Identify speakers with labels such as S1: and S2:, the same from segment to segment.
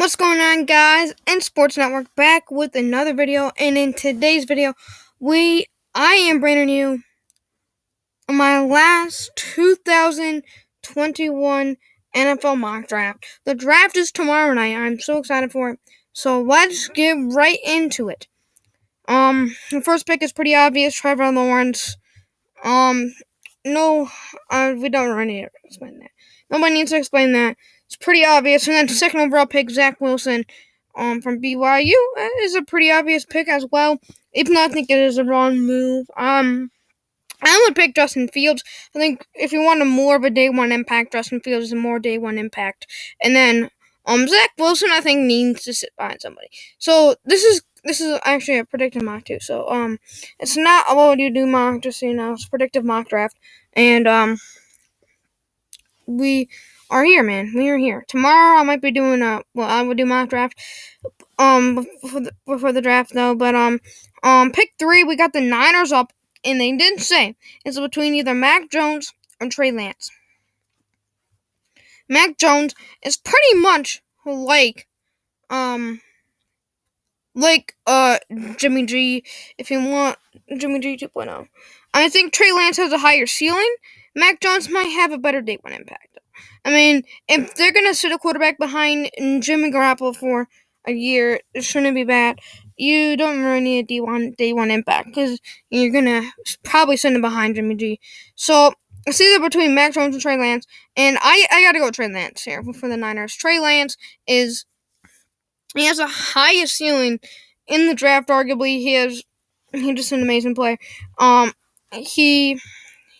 S1: What's going on, guys? And Sports Network back with another video. And in today's video, I am bringing you my last 2021 NFL mock draft. The draft is tomorrow night. I'm so excited for it. So let's get right into it. The first pick is pretty obvious. Trevor Lawrence. No, we don't really need to explain that. Nobody needs to explain that. It's pretty obvious. And then second overall pick, Zach Wilson, from BYU is a pretty obvious pick as well. Even though I think it is a wrong move. I would pick Justin Fields. I think if you want a more of a day one impact, Justin Fields is a more day one impact. And then Zach Wilson, I think, needs to sit behind somebody. So this is actually a predictive mock too. So it's not a what would you do mock, just so you know, it's a predictive mock draft. And we are here, man. We are here. Tomorrow I might be doing I would do mock draft before the draft though. But pick 3, we got the Niners up, and they did say it's between either Mac Jones or Trey Lance. Mac Jones is pretty much like Jimmy G, if you want Jimmy G 2.0. I think Trey Lance has a higher ceiling. Mac Jones might have a better day one impact. I mean, if they're going to sit a quarterback behind Jimmy Garoppolo for a year, it shouldn't be bad. You don't really need a day one impact because you're going to probably send him behind Jimmy G. So it's either between Mac Jones and Trey Lance, and I got to go Trey Lance here for the Niners. Trey Lance he has the highest ceiling in the draft, arguably. He's just an amazing player.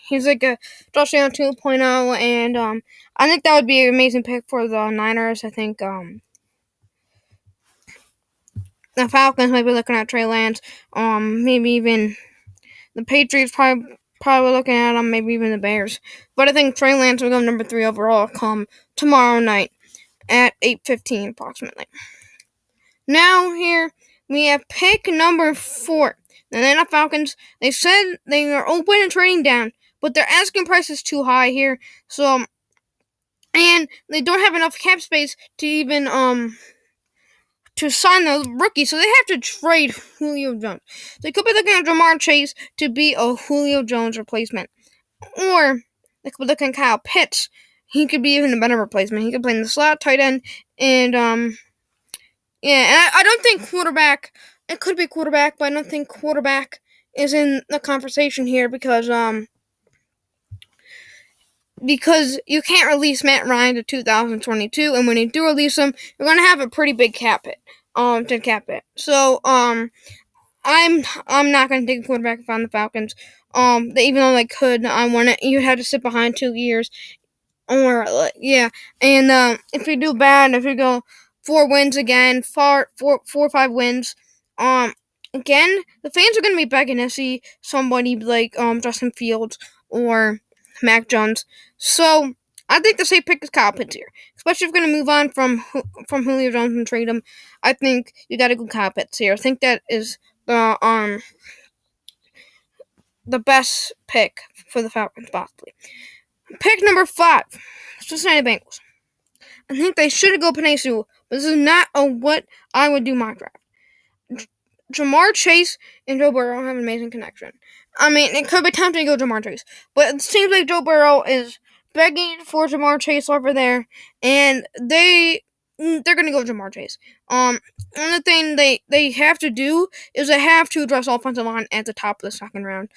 S1: He's like a Josh Allen 2.0, and I think that would be an amazing pick for the Niners. I think the Falcons might be looking at Trey Lance. Maybe even the Patriots probably looking at him. Maybe even the Bears. But I think Trey Lance will go number 3 overall come tomorrow night at 8:15 approximately. Now here we have pick number 4. The Atlanta Falcons. They said they are open and trading down, but their asking price is too high here. So, and they don't have enough cap space to even to sign the rookie, so they have to trade Julio Jones. They could be looking at Jamar Chase to be a Julio Jones replacement, or they could be looking at Kyle Pitts. He could be even a better replacement. He could play in the slot, tight end, and yeah, and I don't think quarterback. It could be quarterback, but I don't think quarterback is in the conversation here because you can't release Matt Ryan to 2022, and when you do release him, you're gonna have a pretty big cap hit. To cap it. So I'm not gonna take a quarterback if I'm the Falcons. Even though they could, you'd have to sit behind 2 years, or yeah. And if you do bad, if you go 4 wins again, 4 or 5 wins, again, the fans are gonna be begging to see somebody like Justin Fields or Mac Jones. So I think the safe pick is Kyle Pitts here, especially if you're gonna move on from Julio Jones and trade him. I think you gotta go Kyle Pitts here. I think that is the best pick for the Falcons possibly. Pick number 5, Cincinnati Bengals. I think they should go Penei Sewell, but this is not a what I would do mock draft. Jamar Chase and Joe Burrow have an amazing connection. I mean, it could be tempting to go Jamar Chase, but it seems like Joe Burrow is begging for Jamar Chase over there, and they're gonna go Jamar Chase. Only thing they have to do is they have to address offensive line at the top of the second round.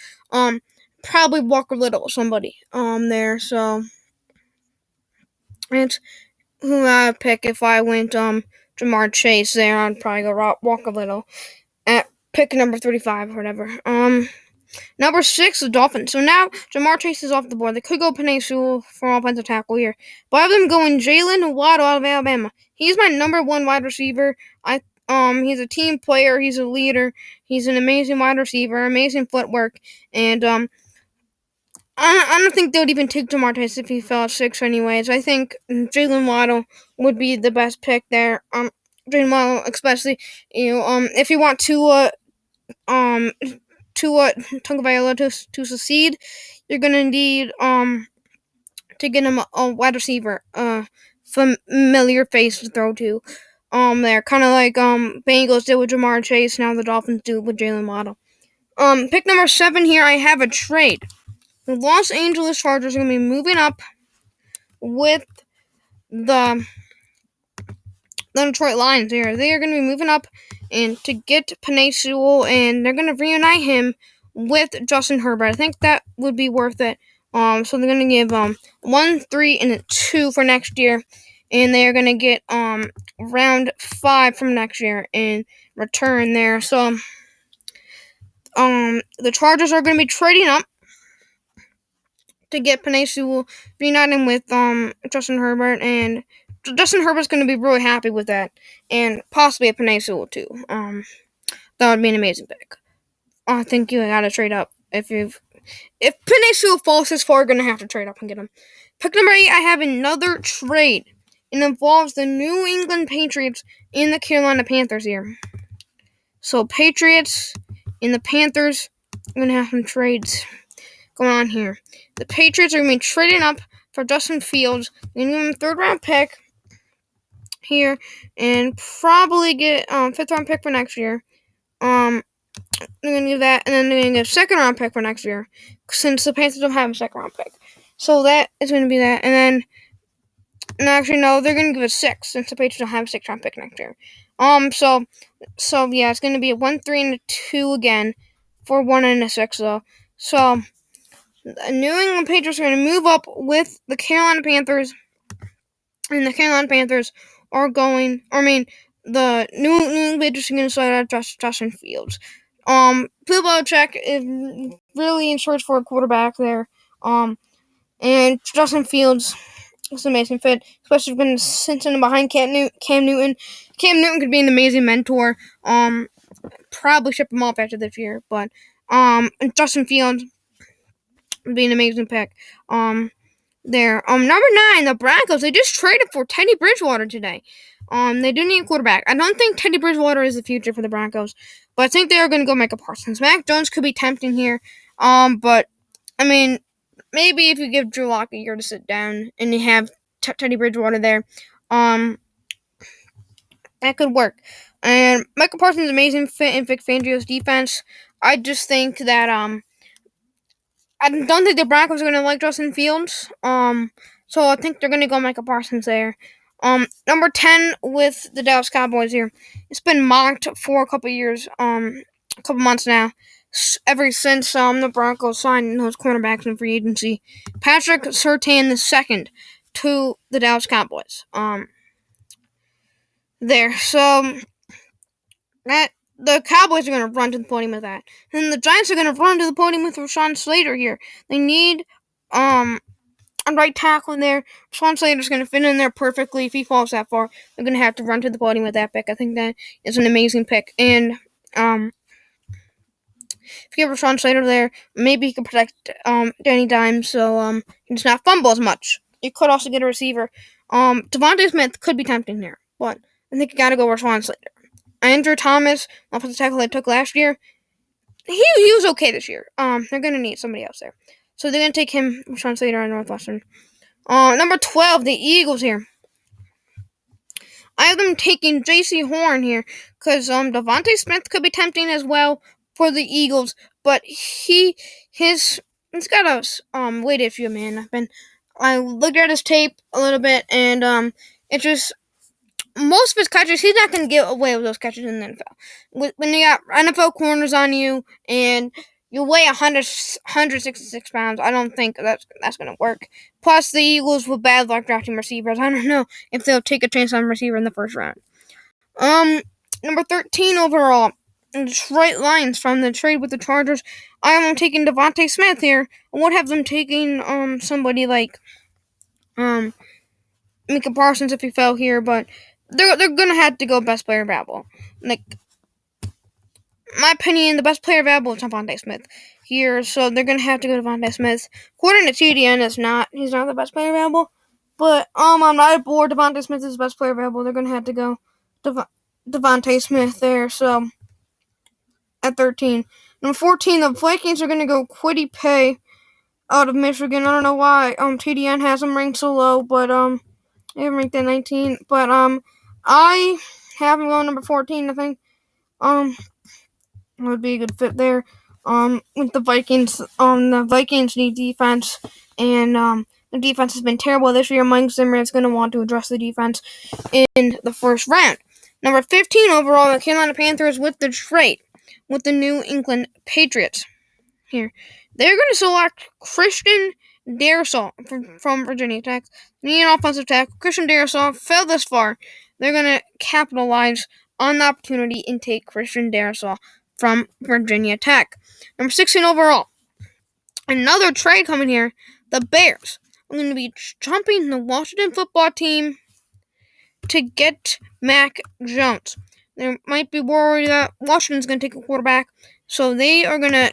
S1: Probably Walker Little or somebody there. So it's who I would pick if I went Jamar Chase there. I'd probably go Walker Little at pick number 35 or whatever. Number 6, the Dolphins. So now Jamar Chase is off the board. They could go Penei Sewell for offensive tackle here, but I have them going Jalen Waddle out of Alabama. He's my number 1 wide receiver. He's a team player. He's a leader. He's an amazing wide receiver, amazing footwork, and I don't think they would even take Jamar Chase if he fell at 6 anyways. I think Jalen Waddle would be the best pick there. Jalen Waddle, especially, if you want Tua Tagovailoa to succeed, you're gonna need to get him a wide receiver, familiar face to throw to. They're kind of like Bengals did with Jamar Chase. Now the Dolphins do with Jalen Waddle. Pick number 7 here. I have a trade. The Los Angeles Chargers are going to be moving up with the Detroit Lions here. They are going to be moving up and to get Penei Sewell, and they're going to reunite him with Justin Herbert. I think that would be worth it. So they're going to give 1, 3, and a 2 for next year, and they are going to get round 5 from next year in return there. So the Chargers are going to be trading up to get Penei Sewell, reuniting with Justin Herbert, and Justin Herbert's going to be really happy with that, and possibly a Penei Sewell too. That would be an amazing pick. I think you got to trade up if Penei Sewell falls this far. You're going to have to trade up and get him. Pick number 8. I have another trade. It involves the New England Patriots and the Carolina Panthers here. So Patriots and the Panthers are going to have some trades going on here. The Patriots are going to be trading up for Justin Fields. They're going to give him a 3rd round pick here and probably get 5th round pick for next year. They're going to give that, and then they're going to get a 2nd round pick for next year since the Panthers don't have a 2nd round pick. So that is going to be that. And then, they're going to give a 6 since the Patriots don't have a 6th round pick next year. So yeah, it's going to be a 1, 3, and a 2 again for 1 and a 6 though. So the New England Patriots are going to move up with the Carolina Panthers, and the Carolina Panthers are going. The New England Patriots are going to start out Justin Fields. Bill Belichick is really in search for a quarterback there. And Justin Fields is an amazing fit, especially been sitting behind Cam Newton. Cam Newton could be an amazing mentor. Probably ship him off after this year, but Justin Fields would be an amazing pick. There. Number 9, the Broncos. They just traded for Teddy Bridgewater today. They do need a quarterback. I don't think Teddy Bridgewater is the future for the Broncos, but I think they are going to go Micah Parsons. Mac Jones could be tempting here. But maybe if you give Drew Lock a year to sit down and you have Teddy Bridgewater there, that could work. And Micah Parsons is an amazing fit in Vic Fangio's defense. I just think that I don't think the Broncos are going to like Justin Fields. So I think they're going to go Micah Parsons there. Number 10 with the Dallas Cowboys here. It's been mocked for a couple years, a couple months now, ever since the Broncos signed those cornerbacks in free agency. Patrick Surtain II to the Dallas Cowboys. There. So that the Cowboys are going to run to the podium with that. And the Giants are going to run to the podium with Rashawn Slater here. They need a right tackle in there. Rashawn Slater's going to fit in there perfectly. If he falls that far, they're going to have to run to the podium with that pick. I think that is an amazing pick. And if you have Rashawn Slater there, maybe he can protect Danny Dimes so he does not fumble as much. You could also get a receiver. Devontae Smith could be tempting there, but I think you got to go Rashawn Slater. Andrew Thomas, offensive tackle they took last year, he was okay this year. They're going to need somebody else there. So they're going to take him, Rashawn Slater, on Northwestern. Number 12, the Eagles here. I have them taking J.C. Horn here because Devontae Smith could be tempting as well for the Eagles, but he's got a weight issue, man. I looked at his tape a little bit, and it just most of his catches, he's not going to get away with those catches in the NFL. When you got NFL corners on you and you weigh 166 pounds, I don't think that's going to work. Plus, the Eagles with bad luck drafting receivers. I don't know if they'll take a chance on a receiver in the first round. Number 13 overall, the Detroit Lions from the trade with the Chargers. I am taking Devontae Smith here. I would have them taking somebody like Micah Parsons if he fell here, but they're gonna have to go best player available. Like, my opinion, the best player available is Devontae Smith here, so they're gonna have to go to Devontae Smith. According to TDN, he's not the best player available, but I'm not bored. Devontae Smith is the best player available. They're gonna have to go Devontae Smith there. So at 13, number 14, the Vikings are gonna go Kwity Paye out of Michigan. I don't know why TDN has him ranked so low, but they have ranked at 19. But I have him go number 14, I think. Would be a good fit there. With the Vikings need defense, and the defense has been terrible this year. Mike Zimmer is going to want to address the defense in the first round. Number 15 overall, the Carolina Panthers with the trade with the New England Patriots. Here, they're going to select Christian Darrisaw from Virginia Tech. Need an offensive tackle. Christian Darrisaw fell this far. They're going to capitalize on the opportunity and take Christian Darrisaw from Virginia Tech. Number 16 overall. Another trade coming here. The Bears are going to be jumping the Washington football team to get Mac Jones. They might be worried that Washington's going to take a quarterback, so they are going to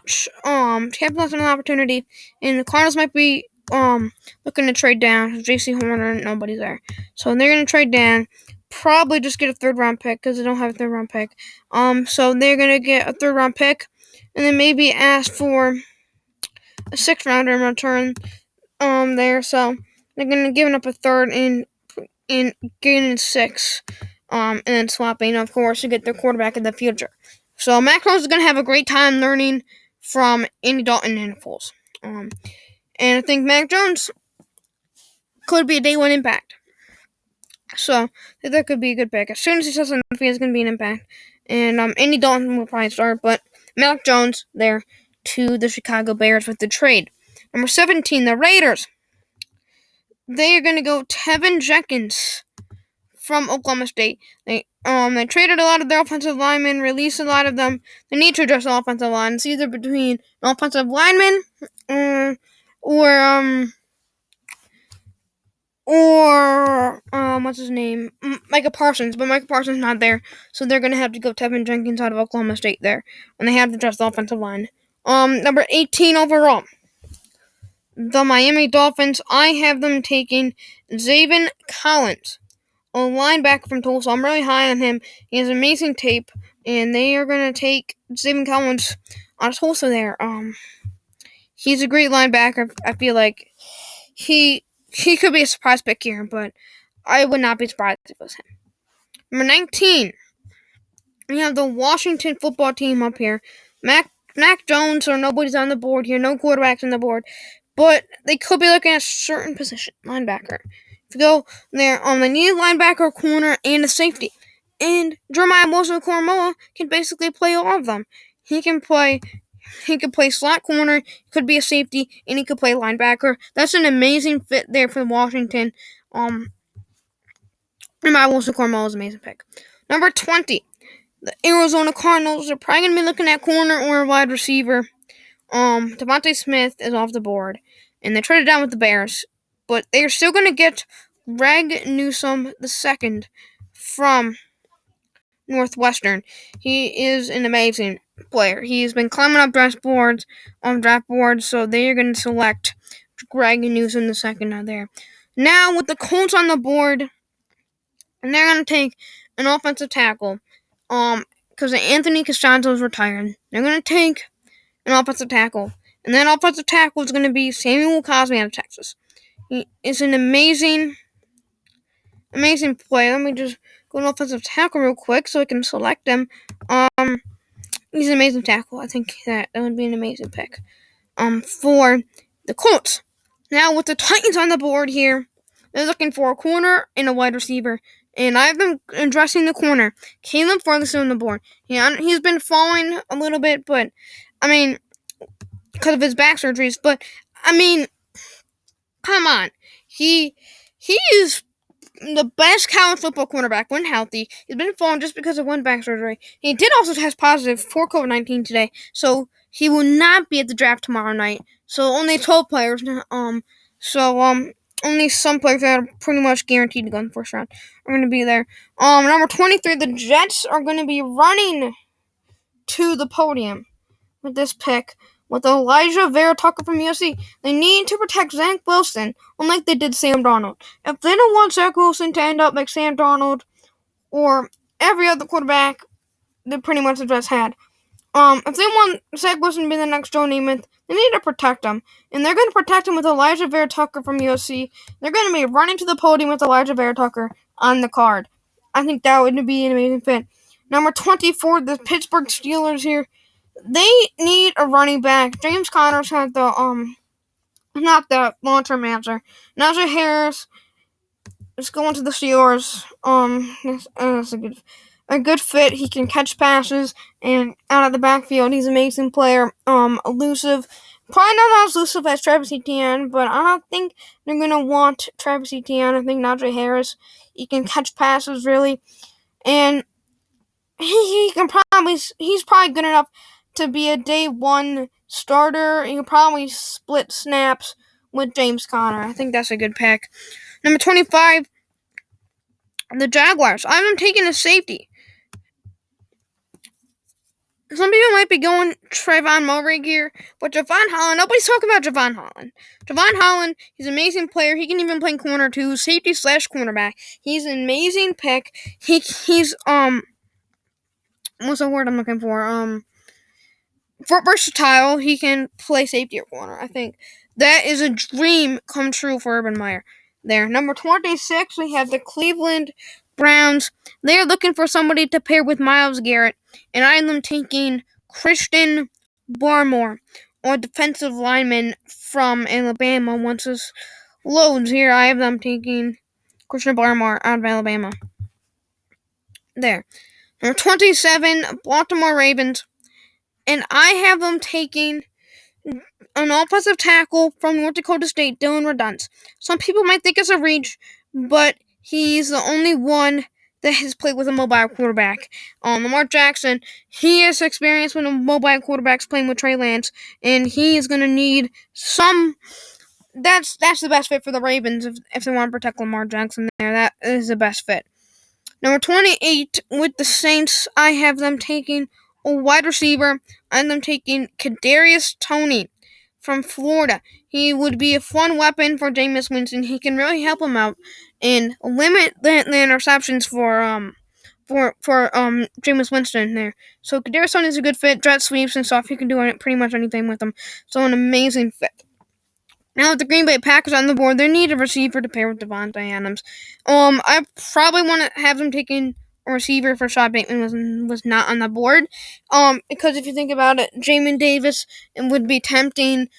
S1: capitalize on an opportunity, and the Cardinals might be looking to trade down. J.C. Horner, nobody's there. So they're going to trade down, probably just get a third-round pick because they don't have a third-round pick. So they're going to get a third-round pick, and then maybe ask for a sixth-rounder in return there. So they're going to give up a third and getting 6, and then swapping, of course, to get their quarterback in the future. So Mac Jones is going to have a great time learning from Andy Dalton and Foles. And I think Mac Jones could be a day one impact. So that could be a good pick. As soon as he starts on the field, it's going to be an impact. And Andy Dalton will probably start, but Mac Jones there to the Chicago Bears with the trade. Number 17, the Raiders. They are going to go Tevin Jenkins from Oklahoma State. They traded a lot of their offensive linemen, released a lot of them. They need to address the offensive line. It's either between an offensive lineman or what's his name? Micah Parsons, but Micah Parsons not there, so they're gonna have to go Tevin Jenkins out of Oklahoma State there, and they have to address the offensive line. Number 18 overall, the Miami Dolphins. I have them taking Zaven Collins, a linebacker from Tulsa. I'm really high on him. He has amazing tape, and they are gonna take Zaven Collins out of Tulsa there. He's a great linebacker. I feel like he could be a surprise pick here, but I would not be surprised if it was him. Number 19, we have the Washington football team up here. Mac Jones, or nobody's on the board here. No quarterbacks on the board. But they could be looking at a certain position, linebacker. If you go there, they need a linebacker, corner, and a safety. And Jeremiah Wilson-Coromoa can basically play all of them. He could play slot corner, could be a safety, and he could play linebacker. That's an amazing fit there for Washington. Jeremiah Wilson-Coromoa is an amazing pick. Number 20, the Arizona Cardinals are probably going to be looking at corner or a wide receiver. Devontae Smith is off the board, and they traded down with the Bears, but they are still going to get Greg Newsome II from Northwestern. He is an amazing player. He's been climbing up draft boards, so they are going to select Greg Newsome II out there. Now, with the Colts on the board, and they're going to take an offensive tackle, because Anthony Costanzo is retired. They're going to take an offensive tackle, and that offensive tackle is going to be Samuel Cosme out of Texas. He is an amazing player. Let me just go to offensive tackle real quick so I can select him. He's an amazing tackle. I think that would be an amazing pick for the Colts. Now, with the Titans on the board here, they're looking for a corner and a wide receiver. And I've been addressing the corner. Caleb Ferguson on the board. He's been falling a little bit, but, because of his back surgeries. But, come on. He is the best college football cornerback when healthy. He's been falling just because of one back surgery. He did also test positive for COVID-19 today, so he will not be at the draft tomorrow night. So only 12 players. Only some players that are pretty much guaranteed to go in the first round are going to be there. Number 23, the Jets are going to be running to the podium with this pick with Elijah Vera Tucker from USC. They need to protect Zach Wilson, unlike they did Sam Darnold. If they don't want Zach Wilson to end up like Sam Darnold or every other quarterback that pretty much the Jets had, if they want Zach Wilson to be the next Joe Namath, they need to protect him. And they're going to protect him with Elijah Vera Tucker from USC. They're going to be running to the podium with Elijah Vera Tucker on the card. I think that would be an amazing fit. Number 24, the Pittsburgh Steelers here. They need a running back. James Conner's had the not the long term answer. Najee Harris is going to the Steelers. That's a good fit. He can catch passes and out of the backfield. He's an amazing player. Elusive. Probably not as elusive as Travis Etienne, but I don't think they're gonna want Travis Etienne. I think Najee Harris. He can catch passes really, and he's probably good enough to be a day one starter. He can probably split snaps with James Conner. I think that's a good pick. Number 25, the Jaguars. I'm taking a safety. Some people might be going Trayvon Mulray here, but Javon Holland, nobody's talking about Javon Holland. Javon Holland, he's an amazing player. He can even play corner too, safety slash cornerback. He's an amazing pick. He's what's the word I'm looking for? For versatile, he can play safety or corner. I think that is a dream come true for Urban Meyer. There, number 26, we have the Cleveland Browns. They are looking for somebody to pair with Myles Garrett, and I am taking Christian Barmore, or defensive lineman from Alabama. Once this loads here, I have them taking Christian Barmore out of Alabama. There. Number 27, Baltimore Ravens. And I have them taking an offensive tackle from North Dakota State, Dylan Redunce. Some people might think it's a reach, but he's the only one that has played with a mobile quarterback. Lamar Jackson, he has experience with a mobile quarterbacks playing with Trey Lance, and he is going to need some. That's the best fit for the Ravens if they want to protect Lamar Jackson there. That is the best fit. Number 28, with the Saints, I have them taking a wide receiver. I have them taking Kadarius Toney from Florida. He would be a fun weapon for Jameis Winston. He can really help him out and limit the interceptions for Jameis Winston there. So Kadarius Toney is a good fit. Jet sweeps and stuff. He can do pretty much anything with him. So an amazing fit. Now with the Green Bay Packers on the board, they need a receiver to pair with Devontae Adams. I probably want to have them taking a receiver for Rashad Bateman was not on the board. Because if you think about it, Jamin Davis would be tempting.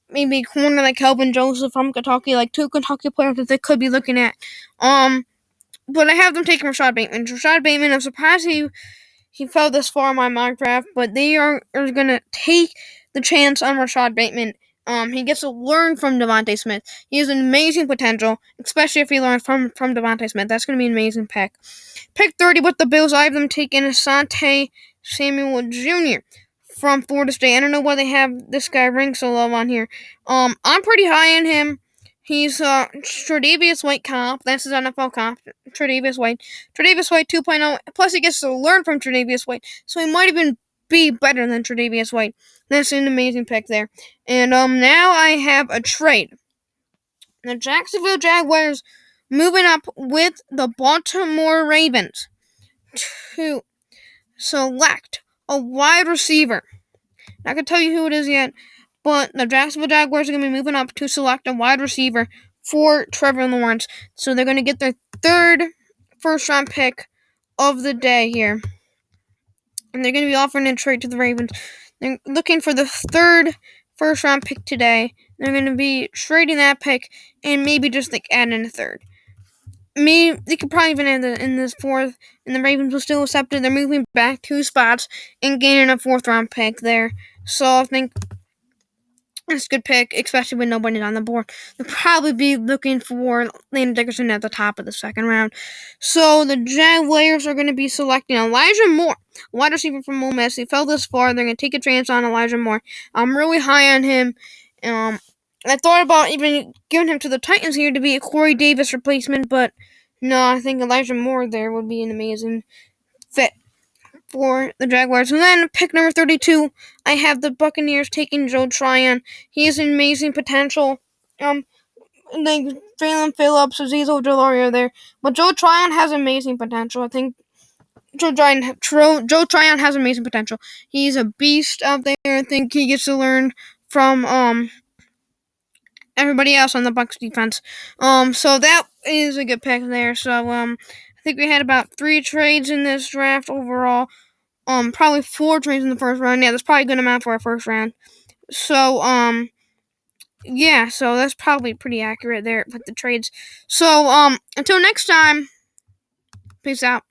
S1: Maybe a corner like Kelvin Joseph from Kentucky, like two Kentucky players that they could be looking at. But I have them taking Rashad Bateman. Rashad Bateman, I'm surprised he fell this far in my mock draft, but they are going to take the chance on Rashad Bateman. He gets to learn from Devontae Smith. He has an amazing potential, especially if he learns from Devontae Smith. That's going to be an amazing pick. Pick 30 with the Bills, I have them taking Asante Samuel Jr. from Florida State. I don't know why they have this guy ranked so low on here. I'm pretty high on him. He's Tre'Davious White comp. That's his NFL comp. Tre'Davious White 2.0. Plus, he gets to learn from Tre'Davious White, so he might even be better than Tre'Davious White. That's an amazing pick there. And now I have a trade. The Jacksonville Jaguars moving up with the Baltimore Ravens to select a wide receiver. Not going to tell you who it is yet, but the Jacksonville Jaguars are going to be moving up to select a wide receiver for Trevor Lawrence. So they're going to get their third first-round pick of the day here. And they're going to be offering a trade to the Ravens. They're looking for the third first-round pick today. They're going to be trading that pick and maybe just add in a third. Maybe they could probably even add in this fourth, and the Ravens will still accept it. They're moving back 2 spots and gaining a fourth-round pick there. So I think it's a good pick, especially when nobody's on the board. They'll probably be looking for Landon Dickerson at the top of the second round. So the Jaguars are going to be selecting Elijah Moore, wide receiver from Ole Miss. He fell this far. They're going to take a chance on Elijah Moore. I'm really high on him. I thought about even giving him to the Titans here to be a Corey Davis replacement, but no, I think Elijah Moore there would be an amazing fit for the Jaguars. And then pick number 32, I have the Buccaneers taking Joe Tryon. He has an amazing potential. Like Jalen Phillips, Azeez Ojulari there. But Joe Tryon has amazing potential. I think Joe Tryon has amazing potential. He's a beast out there. I think he gets to learn from everybody else on the Bucs defense. So that is a good pick there. So I think we had about 3 trades in this draft overall. Probably 4 trades in the first round. Yeah, that's probably a good amount for our first round. So, yeah, so that's probably pretty accurate there with the trades. So, until next time, peace out.